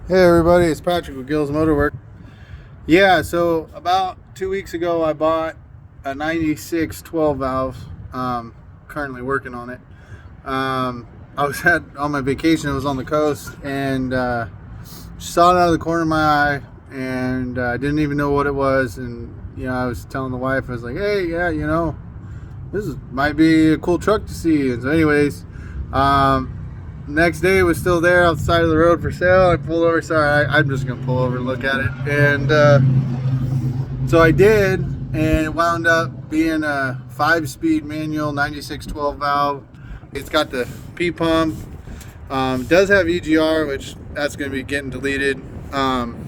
Hey everybody, it's Patrick with Gill's Motorwork. Yeah, so about 2 weeks ago I bought a 96 12 valve. Currently working on it. I was on my vacation. I was on the coast and saw it out of the corner of my eye, and I didn't even know what it was. And I was telling the wife, I was like, "Hey, yeah, might be a cool truck to see." And so, anyways, next day it was still there on the side of the road for sale. I pulled over. Sorry, I'm just gonna pull over and look at it. And so I did, and it wound up being a 5-speed manual 96 12 valve. It's got the P pump. It does have EGR, which that's gonna be getting deleted. And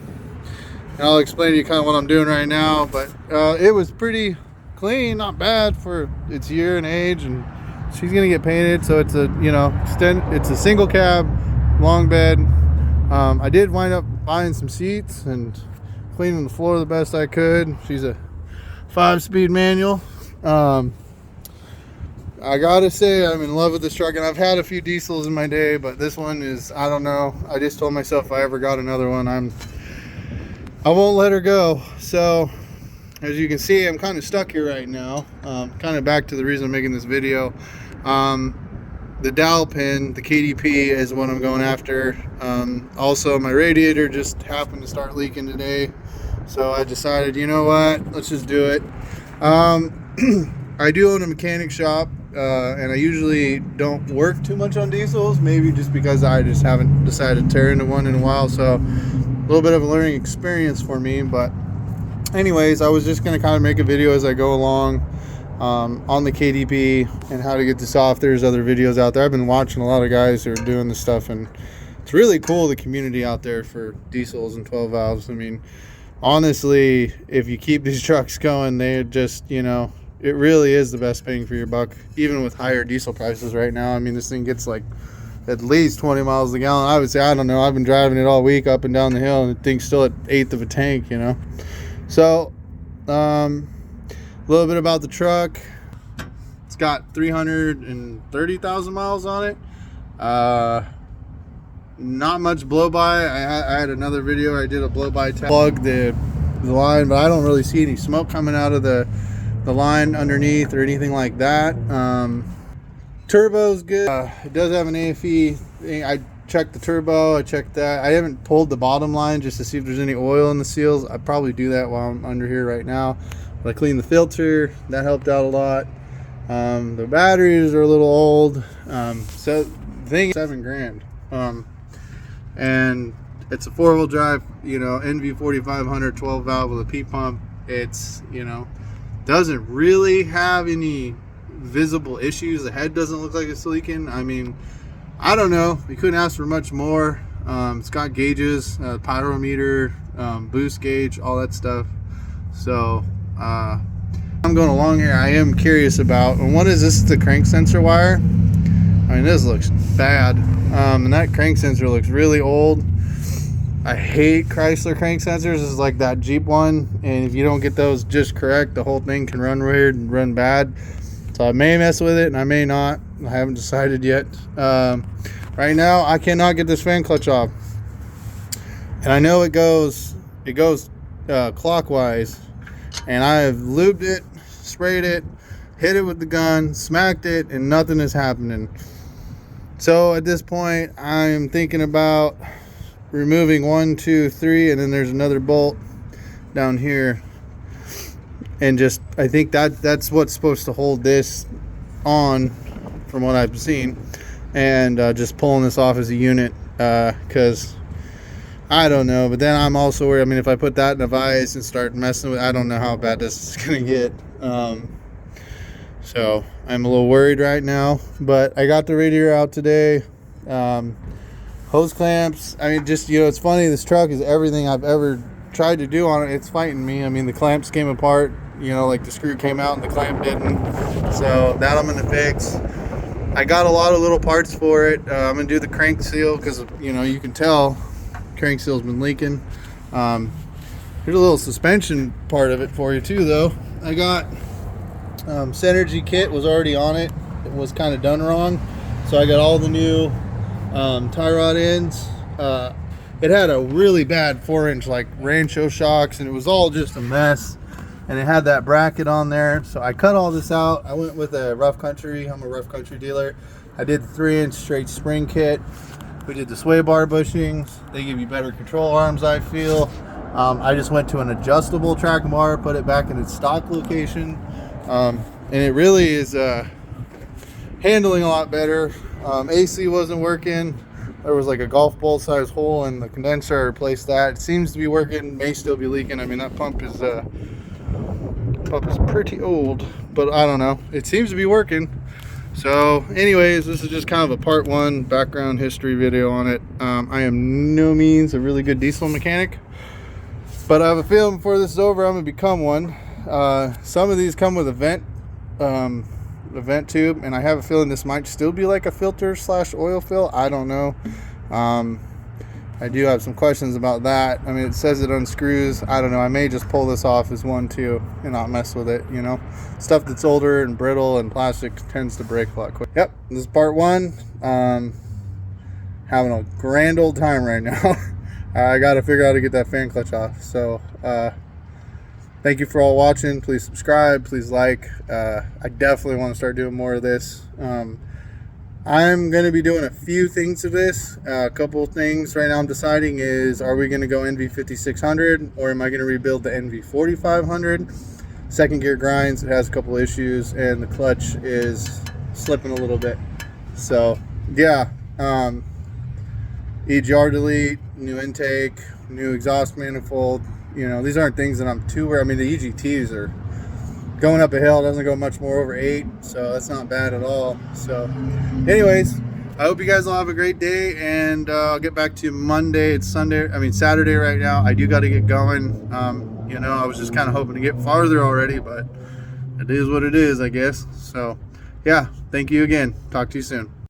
I'll explain to you kind of what I'm doing right now. But it was pretty clean, not bad for its year and age, and she's gonna get painted. So it's a it's a single cab, long bed. I did wind up buying some seats and cleaning the floor the best I could. She's a 5-speed manual. I gotta say I'm in love with this truck, and I've had a few diesels in my day, but this one is, I don't know, I just told myself if I ever got another one, I won't let her go. So as you can see, I'm kind of stuck here right now. Kind of back to the reason I'm making this video. The dowel pin, the KDP, is what I'm going after. Also, my radiator just happened to start leaking today, so I decided, you know what, let's just do it. I do own a mechanic shop, and I usually don't work too much on diesels, maybe just because I just haven't decided to tear into one in a while. So a little bit of a learning experience for me. But anyways, I was just going to kind of make a video as I go along on the KDP and how to get this off. There's other videos out there. I've been watching a lot of guys who are doing this stuff, and it's really cool, the community out there for diesels and 12 valves. I mean, honestly, if you keep these trucks going, they just, it really is the best bang for your buck, even with higher diesel prices right now. I mean, this thing gets like at least 20 miles a gallon. I would say, I don't know, I've been driving it all week up and down the hill, and the thing's still at 1/8 of a tank, So a little bit about the truck. It's got 330,000 miles on it. Not much blow by. I had another video, I did a blow by test, plug the line, but I don't really see any smoke coming out of the line underneath or anything like that. Turbo's good. It does have an AFE. I checked the turbo, I checked that. I haven't pulled the bottom line just to see if there's any oil in the seals. I'd probably do that while I'm under here right now. But I cleaned the filter, that helped out a lot. The batteries are a little old. So the thing is $7,000. And it's a 4-wheel drive, NV 4500 12 valve with a P pump. It's, doesn't really have any visible issues. The head doesn't look like it's leaking. I mean, I don't know, you couldn't ask for much more. It's got gauges, pyrometer, boost gauge, all that stuff. So I'm going along here. I am curious about, and what is this? The crank sensor wire. I mean, this looks bad, and that crank sensor looks really old. I hate Chrysler crank sensors. This is like that Jeep one, and if you don't get those just correct, the whole thing can run weird and run bad. So I may mess with it and I may not. I haven't decided yet. Right now I cannot get this fan clutch off, and I know it goes clockwise, and I have lubed it, sprayed it, hit it with the gun, smacked it, and nothing is happening. So at this point I'm thinking about removing 1, 2, 3, and then there's another bolt down here, and just, I think that's what's supposed to hold this on from what I've seen, and just pulling this off as a unit, because I don't know. But then I'm also worried, I mean, if I put that in a vise and start messing with, I don't know how bad this is gonna get. So I'm a little worried right now, but I got the radiator out today. Hose clamps, I mean, just, it's funny, this truck is everything I've ever tried to do on it. It's fighting me. I mean, the clamps came apart, like the screw came out and the clamp didn't. So that I'm gonna fix. I got a lot of little parts for it. I'm gonna do the crank seal, because you can tell crank seal's been leaking. Here's a little suspension part of it for you too, though. I got Synergy kit was already on it. It was kind of done wrong, so I got all the new tie rod ends. it had a really bad 4-inch like Rancho shocks, and it was all just a mess. And it had that bracket on there, so I cut all this out. I went with a Rough Country. I'm a Rough Country dealer. I did the 3-inch straight spring kit. We did the sway bar bushings. They give you better control arms, I feel. I just went to an adjustable track bar, put it back in its stock location, and it really is handling a lot better. AC wasn't working. There was like a golf ball size hole in the condenser. I replaced that. It seems to be working. May still be leaking. I mean, that pump is pretty old, but I don't know. It seems to be working. So anyways, this is just kind of a part 1 background history video on it. I am no means a really good diesel mechanic, but I have a feeling before this is over, I'm gonna become one. Some of these come with a vent tube, and I have a feeling this might still be like a filter / oil fill. I don't know. I do have some questions about that. I mean, it says it unscrews. I don't know. I may just pull this off as one too and not mess with it, you know. Stuff that's older and brittle and plastic tends to break a lot quick. Yep, this is part 1. Having a grand old time right now. I got to figure out how to get that fan clutch off. So thank you for all watching. Please subscribe, please like. I definitely want to start doing more of this. I'm going to be doing a few things to this. A couple of things right now I'm deciding is, are we going to go NV5600 or am I going to rebuild the NV4500? Second gear grinds, it has a couple issues, and the clutch is slipping a little bit. So yeah, EGR delete, new intake, new exhaust manifold. You know, these aren't things that I'm too worried. I mean, the EGTs are going up a hill, doesn't go much more over 8, so that's not bad at all. So anyways, I hope you guys all have a great day, and I'll get back to you Monday. It's Saturday right now. I do got to get going. You know, I was just kind of hoping to get farther already, but it is what it is, I guess. So yeah, thank you again. Talk to you soon.